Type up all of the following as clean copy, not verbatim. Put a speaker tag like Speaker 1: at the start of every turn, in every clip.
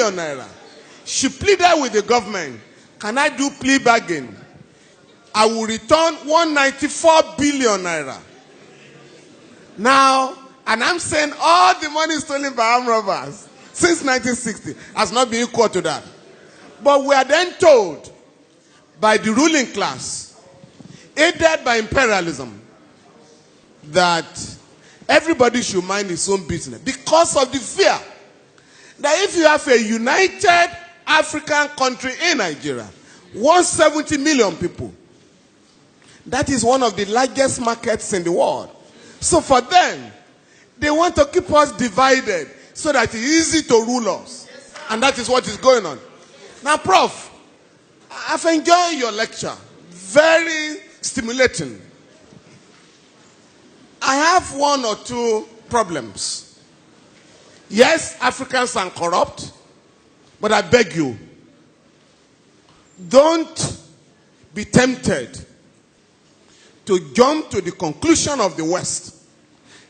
Speaker 1: billion naira. She pleaded with the government, can I do plea bargain? I will return 194 billion naira. Now, and I'm saying all the money stolen by armed robbers since 1960 has not been equal to that. But we are then told by the ruling class, aided by imperialism, that everybody should mind his own business because of the fear that if you have a united African country in Nigeria, 170 million people, that is one of the largest markets in the world. So for them, they want to keep us divided so that it's easy to rule us. And that is what is going on. Now, Prof, I've enjoyed your lecture. Very stimulating. I have one or two problems. Yes, Africans are corrupt, but I beg you, don't be tempted to jump to the conclusion of the West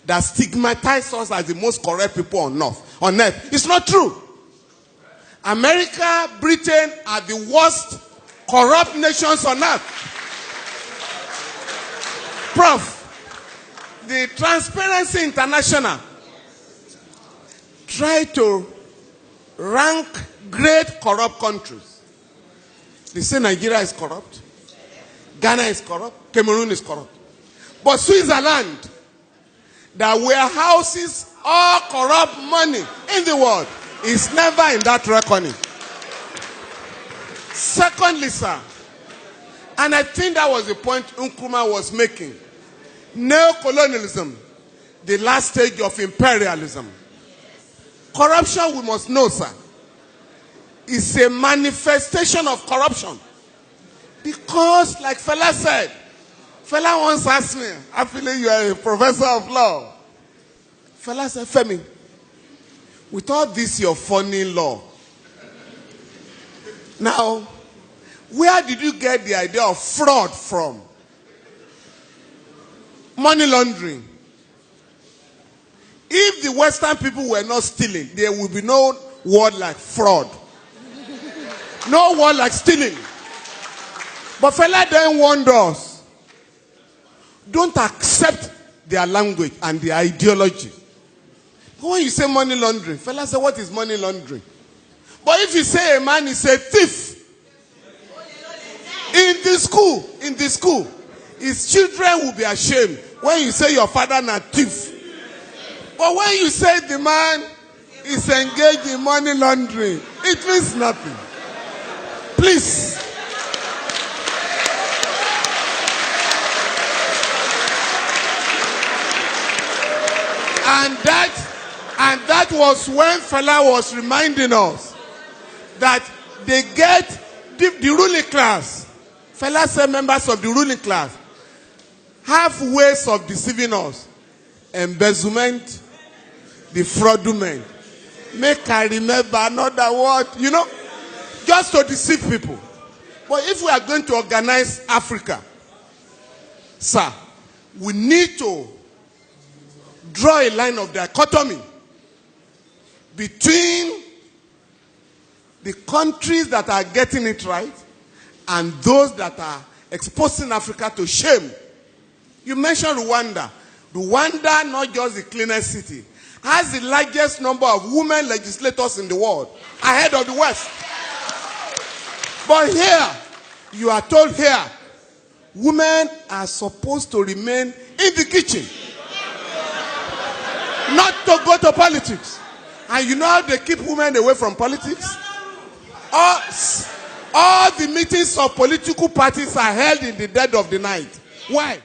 Speaker 1: that stigmatizes us as the most corrupt people on earth. It's not true. America, Britain are the worst corrupt nations on earth. Prof, the Transparency International try to rank great corrupt countries. They say Nigeria is corrupt, Ghana is corrupt, Cameroon is corrupt. But Switzerland, that warehouses all corrupt money in the world, is never in that reckoning. Secondly, sir, and I think that was the point Nkrumah was making, neocolonialism, the last stage of imperialism. Corruption, we must know, sir, is a manifestation of corruption. Because, like Fela said, Fela once asked me, I feel you are a professor of law. Fela said, Femi, with all this your funny law, now, where did you get the idea of fraud from? Money laundering. If the Western people were not stealing, there would be no word like fraud. No word like stealing. But Fela then warned us, don't accept their language and their ideology. When you say money laundering, Fela said, what is money laundering? But if you say a man is a thief, in the school, his children will be ashamed when you say your father is a thief. But when you say the man is engaged in money laundering, it means nothing. Please. And that was when Fela was reminding us that they get the ruling class. Fela said members of the ruling class have ways of deceiving us. Embezzlement, the fraudulent. Make I remember another word, just to deceive people. But if we are going to organize Africa, sir, we need to draw a line of dichotomy between the countries that are getting it right and those that are exposing Africa to shame. You mentioned Rwanda. Rwanda, not just the cleanest city, has the largest number of women legislators in the world, ahead of the West. But here, you are told here, women are supposed to remain in the kitchen, not to go to politics. And you know how they keep women away from politics? All the meetings of political parties are held in the dead of the night. Why?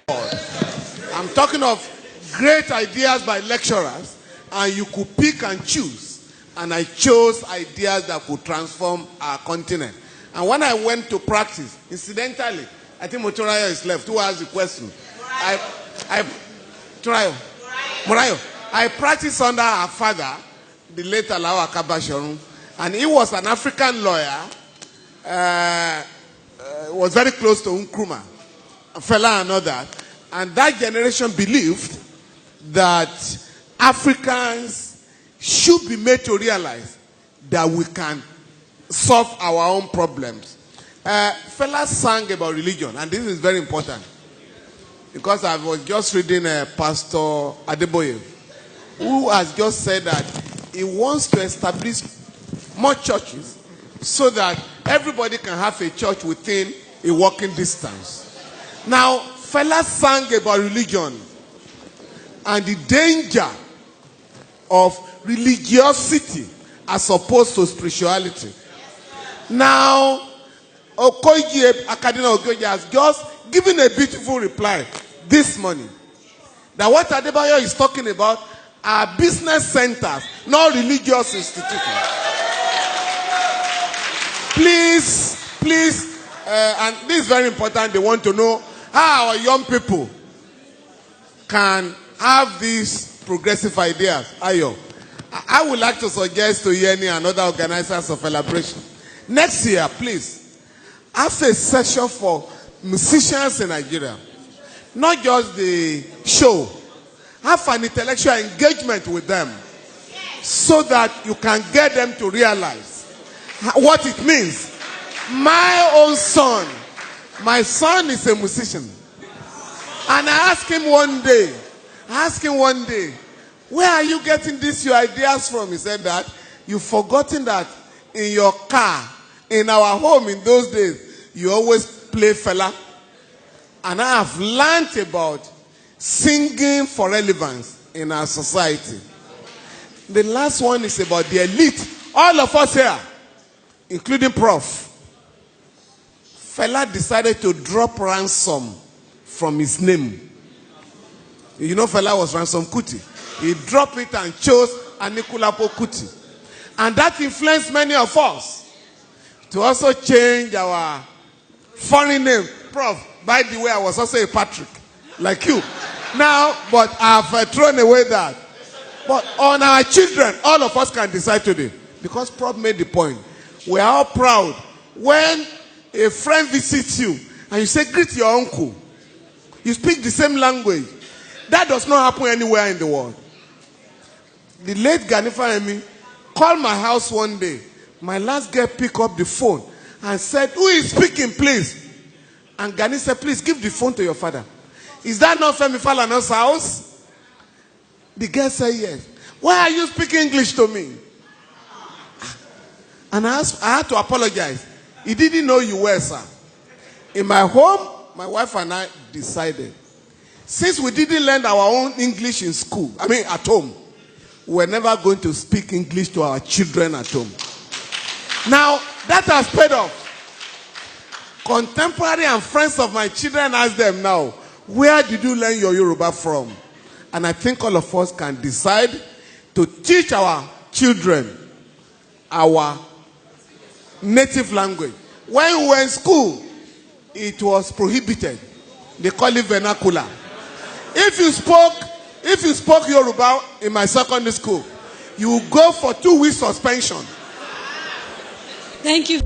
Speaker 1: I'm talking of great ideas by lecturers, and you could pick and choose. And I chose ideas that could transform our continent. And when I went to practice, incidentally, I think Motorayo is left. Who asked the question? Morayo. I practiced under our father, the late Alao Akabashorun, and he was an African lawyer, was very close to Nkrumah, Fela and all that. And that generation believed that Africans should be made to realize that we can solve our own problems. Fellas sang about religion, and this is very important. Because I was just reading Pastor Adeboye, who has just said that he wants to establish more churches so that everybody can have a church within a walking distance. Now, fellas sang about religion and the danger of religiosity as opposed to spirituality. Now, Okoye Akadina Okoye has just given a beautiful reply this morning. That what Adebayo is talking about are business centers, not religious institutions. Please, and this is very important, they want to know how our young people can have these progressive ideas. Ayo, I would like to suggest to Yeni and other organizers of celebration, next year, please, have a session for musicians in Nigeria. Not just the show. Have an intellectual engagement with them so that you can get them to realize what it means. My own son, my son is a musician. And I asked him one day, where are you getting these your ideas from? He said that you've forgotten that in your car, in our home in those days, you always play fella. And I have learned about singing for relevance in our society. The last one is about the elite. All of us here, including Prof. Fela decided to drop ransom from his name. You know Fela was Ransom Kuti. He dropped it and chose Anikulapo Kuti. And that influenced many of us to also change our foreign name. Prof, by the way, I was also a Patrick, like you. Now, but I've thrown away that. But on our children, all of us can decide today. Because Prof made the point. We are all proud. When a friend visits you and you say, greet your uncle. You speak the same language. That does not happen anywhere in the world. The late Ganifa Emi called my house one day. My last girl picked up the phone and said, who is speaking, please? And Gani said, please give the phone to your father. Is that not Femi Falana's house? The girl said, yes. Why are you speaking English to me? And I had to apologize. He didn't know you were, sir. In my home, my wife and I decided, since we didn't learn our own English in school, at home, we're never going to speak English to our children at home. Now, that has paid off. Contemporary and friends of my children ask them now, where did you learn your Yoruba from? And I think all of us can decide to teach our children our native language. When we were in school, it was prohibited. They call it vernacular. If you spoke Yoruba in my secondary school, you will go for 2 weeks suspension.
Speaker 2: Thank you.